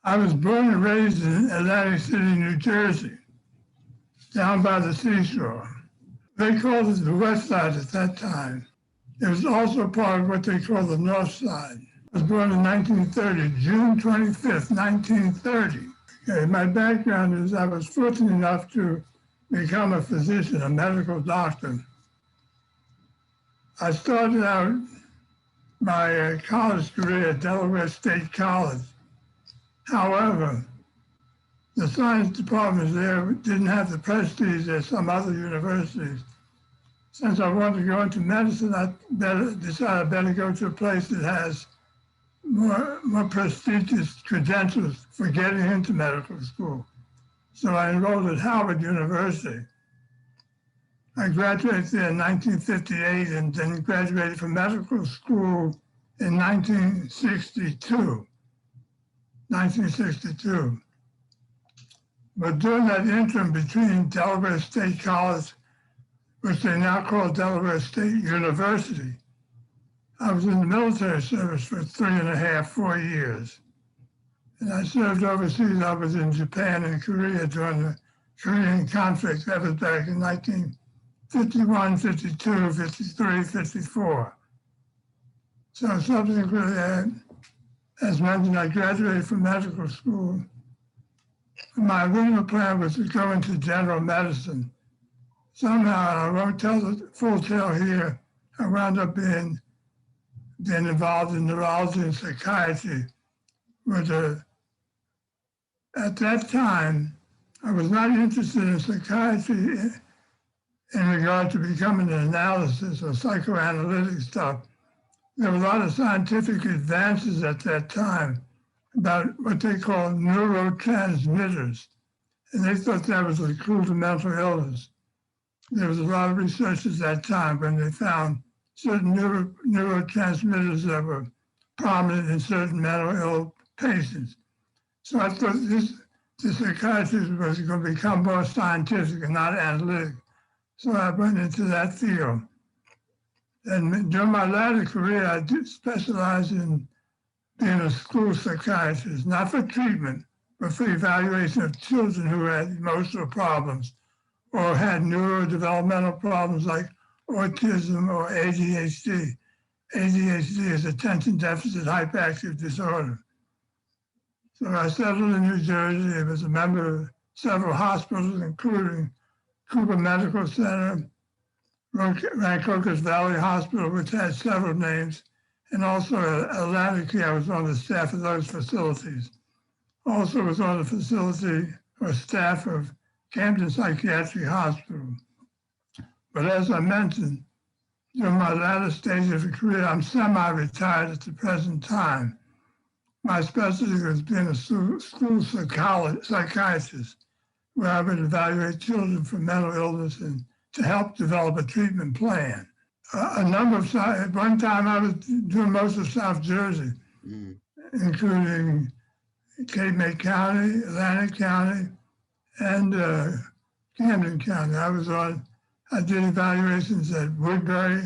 I was born and raised in Atlantic City, New Jersey, down by the seashore. They called it the West Side at that time. It was also part of what they call the North Side. I was born in 1930, June 25th, 1930. Okay, my background is I was fortunate enough to become a physician, a medical doctor. I started out my college career at Delaware State College. However, the science departments there didn't have the prestige as some other universities. Since I wanted to go into medicine, I decided I better go to a place that has more prestigious credentials for getting into medical school. So I enrolled at Harvard University. I graduated there in 1958 and then graduated from medical school in 1962. But during that interim between Delaware State College, which they now call Delaware State University, I was in the military service for 3.5, 4 years. And I served overseas. I was in Japan and Korea during the Korean conflict. That was back in 1951, 52, 53, 54. So subsequently, as mentioned, I graduated from medical school. My original plan was to go into general medicine. Somehow, I won't tell the full tale here, I wound up being involved in neurology and psychiatry. At that time, I was not interested in psychiatry in regard to becoming an analysis or psychoanalytic stuff. There were a lot of scientific advances at that time about what they call neurotransmitters. And they thought that was a clue to mental illness. There was a lot of research at that time when they found certain neurotransmitters that were prominent in certain mental ill patients. So I thought the psychiatrist was going to become more scientific and not analytic. So I went into that field. And during my latter career, I did specialize in being a school psychiatrist, not for treatment, but for evaluation of children who had emotional problems or had neurodevelopmental problems like autism or ADHD. ADHD is attention deficit hyperactive disorder. So I settled in New Jersey. I was a member of several hospitals, including Cooper Medical Center, Rancocas Valley Hospital, which had several names, and also Atlantic Care. I was on the staff of those facilities. Also was on the facility or staff of Camden Psychiatric Hospital. But as I mentioned, during my latter stage of the career, I'm semi-retired at the present time. My specialty was being a school psychiatrist, where I would evaluate children for mental illness and to help develop a treatment plan. At one time I was doing most of South Jersey, including Cape May County, Atlantic County, and Camden County. I did evaluations at Woodbury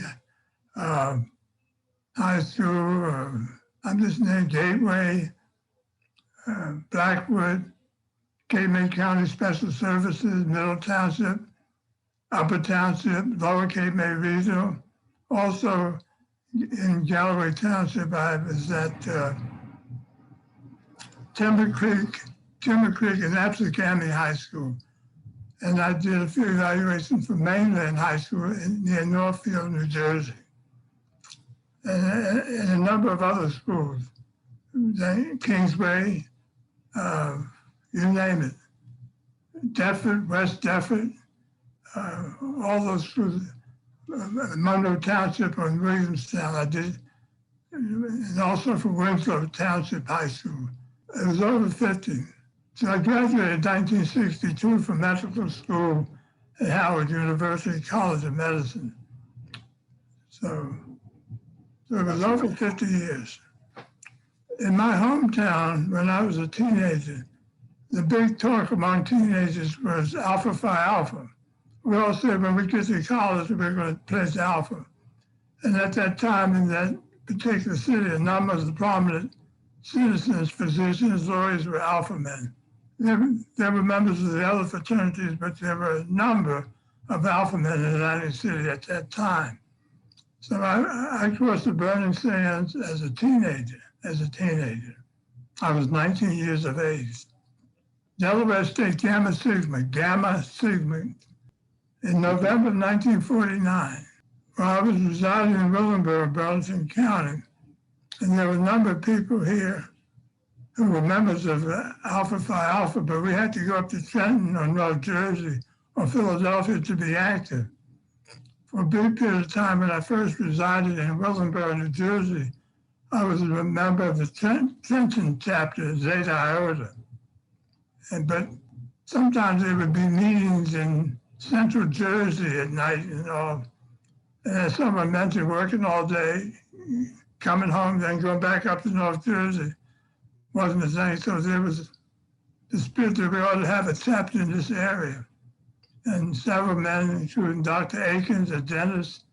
High School, I'm just named Gateway, Blackwood, Cape May County Special Services, Middle Township, Upper Township, Lower Cape May Regional. Also in Galloway Township, I was at Timber Creek and Absecammy High School. And I did a few evaluations for Mainland High School near Northfield, New Jersey. And a number of other schools, Kingsway, you name it, Deptford, West Deptford, all those schools, Monroe Township and Williamstown I did, and also for Winslow Township High School. It was over 50. So I graduated in 1962 from medical school at Howard University College of Medicine. So it was over 50 years. In my hometown, when I was a teenager, the big talk among teenagers was Alpha Phi Alpha. We all said when we get to college, we're going to place Alpha. And at that time in that particular city, a number of the prominent citizens, physicians, lawyers were alpha men. There were members of the other fraternities, but there were a number of alpha men in Atlantic City at that time. So I crossed the burning sands as a teenager. I was 19 years of age. Delaware State Gamma Sigma, in November 1949. Well, I was residing in Willingboro, Burlington County, and there were a number of people here who were members of Alpha Phi Alpha, but we had to go up to Trenton or North Jersey or Philadelphia to be active. For a big period of time, when I first resided in Willingboro, New Jersey, I was a member of the Trenton chapter, Zeta Iota. But sometimes there would be meetings in Central Jersey at night and all. And as someone mentioned, working all day, coming home, then going back up to North Jersey wasn't the thing. So there was the spirit that we ought to have a chapter in this area. And several men, including Dr. Akins, a dentist,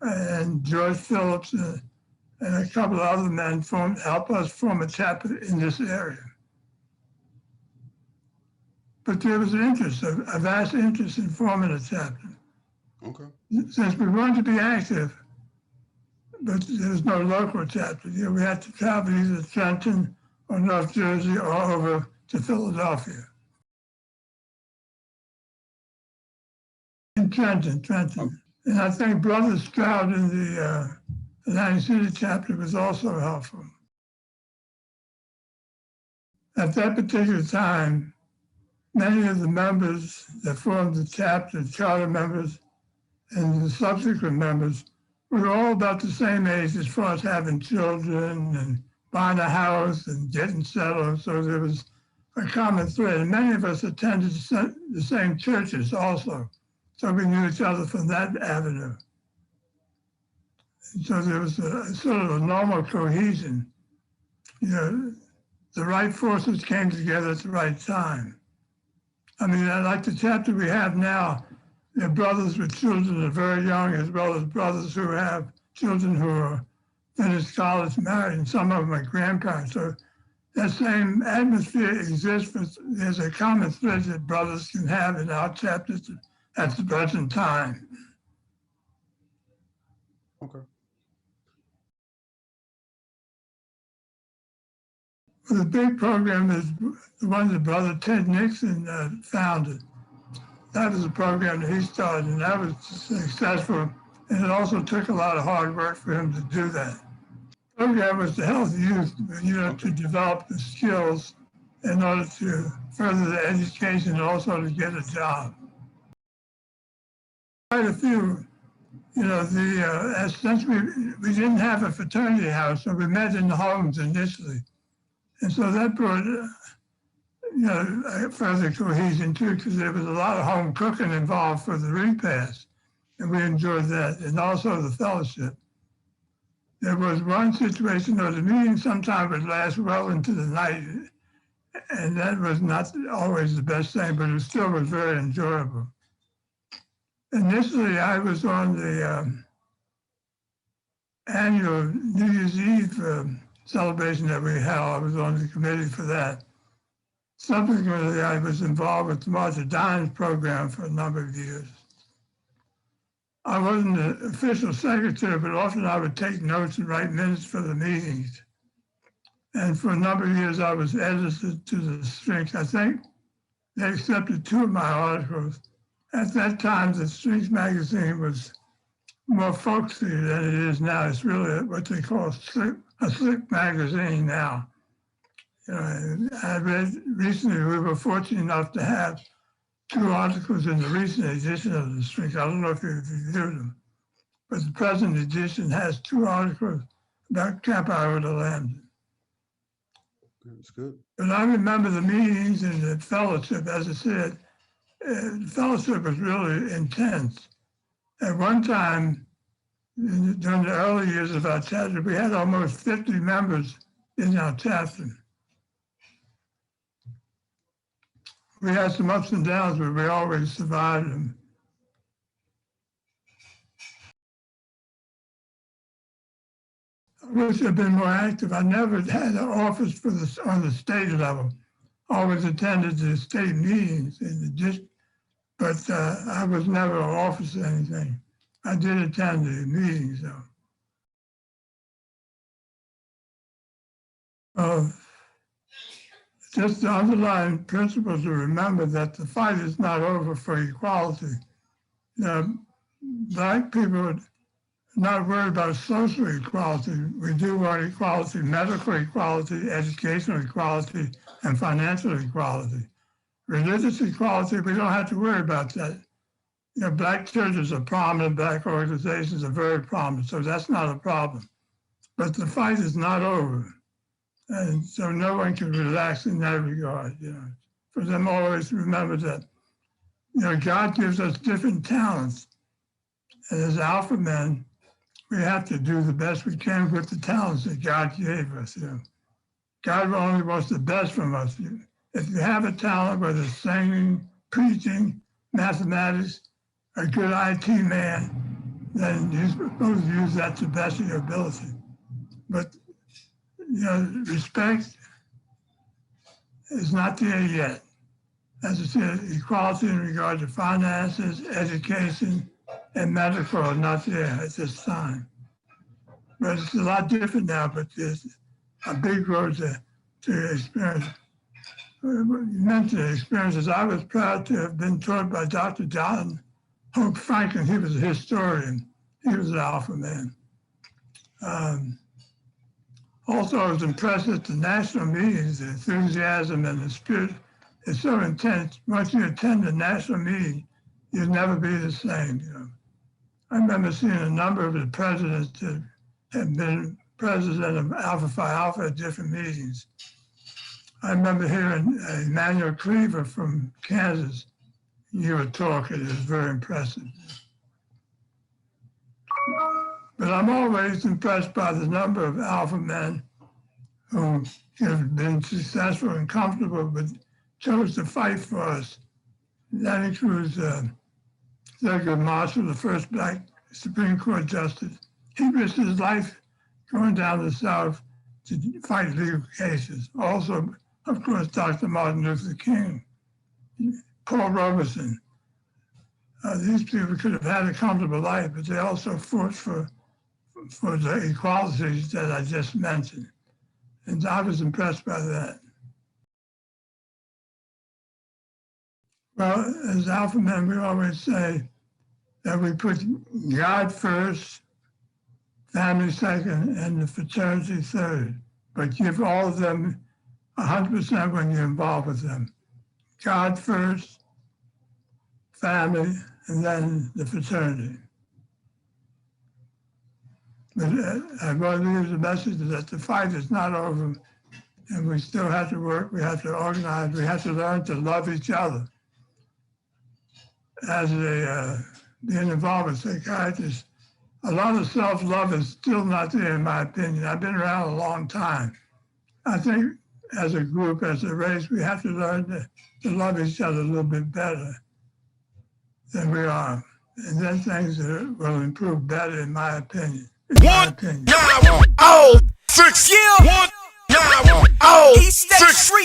and George Phillips, and a couple of other men helped us form a chapter in this area. But there was an interest, a vast interest in forming a chapter. Okay. Since we wanted to be active, but there was no local chapter. You know, we had to travel either to Trenton or North Jersey or over to Philadelphia. In Trenton. Oh. And I think Brother Stroud in the Atlantic City chapter was also helpful. At that particular time, many of the members that formed the chapter, charter members, and the subsequent members were all about the same age as far as having children and buying a house and getting settled. So there was a common thread. And many of us attended the same churches also. So we knew each other from that avenue. And so there was a sort of a normal cohesion. You know, the right forces came together at the right time. I mean, like the chapter we have now, they're brothers with children that are very young, as well as brothers who have children who are finished college, married, and some of them are grandparents. So that same atmosphere exists, but there's a common thread that brothers can have in our chapters at the present time. Okay. Well, the big program is the one that Brother Ted Nixon founded. That was a program that he started, and that was successful. And it also took a lot of hard work for him to do that. The program was to help youth, you know, to develop the skills in order to further their education and also to get a job. Quite a few, you know, since we didn't have a fraternity house, so we met in the homes initially. And so that brought, you know, further cohesion too, because there was a lot of home cooking involved for the repast, and we enjoyed that, and also the fellowship. There was one situation where the meeting sometimes would last well into the night, and that was not always the best thing, but it still was very enjoyable. Initially, I was on the annual New Year's Eve celebration that we held. I was on the committee for that. Subsequently, I was involved with the March of Dimes program for a number of years. I wasn't the official secretary, but often I would take notes and write minutes for the meetings. And for a number of years, I was editor to the Strength. I think they accepted 2 of my articles. At that time, the Strength magazine was more folksy than it is now. It's really what they call a slick magazine now. You know, I read recently, we were fortunate enough to have 2 articles in the recent edition of the Strength. I don't know if you've reviewed them, but the present edition has 2 articles about Kappa, Iota, Lambda. That's good. But I remember the meetings and the fellowship, as I said, the fellowship was really intense. At one time, during the early years of our chapter, we had almost 50 members in our chapter. We had some ups and downs, but we always survived them. I wish I'd been more active. I never had an office on the state level. Always attended the state meetings but I was never an officer or anything. I did attend the meetings though. Just the underlying principle to remember that the fight is not over for equality. Black people are not worried about social equality. We do want equality, medical equality, educational equality, and financial equality. Religious equality, we don't have to worry about that. Black churches are prominent, black organizations are very prominent, so that's not a problem. But the fight is not over. And so no one can relax in that regard. For them always remember that, God gives us different talents. And as alpha men, we have to do the best we can with the talents that God gave us. God only wants the best from us. If you have a talent, whether it's singing, preaching, mathematics, a good IT man, then you're supposed to use that to the best of your ability. But respect is not there yet. As I said, equality in regard to finances, education, and medical are not there at this time. But it's a lot different now, but there's a big road to experience. You mentioned experiences. I was proud to have been taught by Dr. John Hope Franklin. He was a historian. He was an alpha man. Also, I was impressed at the national meetings. The enthusiasm and the spirit is so intense. Once you attend a national meeting, you'll never be the same. I remember seeing a number of the presidents that have been president of Alpha Phi Alpha at different meetings. I remember hearing Emmanuel Cleaver from Kansas give a talk. It was very impressive. But I'm always impressed by the number of alpha men who have been successful and comfortable, but chose to fight for us. That includes Thurgood Marshall, the first Black Supreme Court justice. He risked his life going down the South to fight legal cases. Also, of course, Dr. Martin Luther King, Paul Robeson. These people could have had a comfortable life, but they also fought for the equalities that I just mentioned. And I was impressed by that. Well, as alpha men, we always say that we put God first, family second, and the fraternity third, but give all of them 100% when you're involved with them. God first, family, and then the fraternity. But I want to leave the message that the fight is not over, and we still have to work, we have to organize, we have to learn to love each other. As being involved with psychiatrists, a lot of self-love is still not there, in my opinion. I've been around a long time. I think as a group, as a race, we have to learn to love each other a little bit better than we are. And then things will improve better, in my opinion. 1-9-0-6 1-9-0-6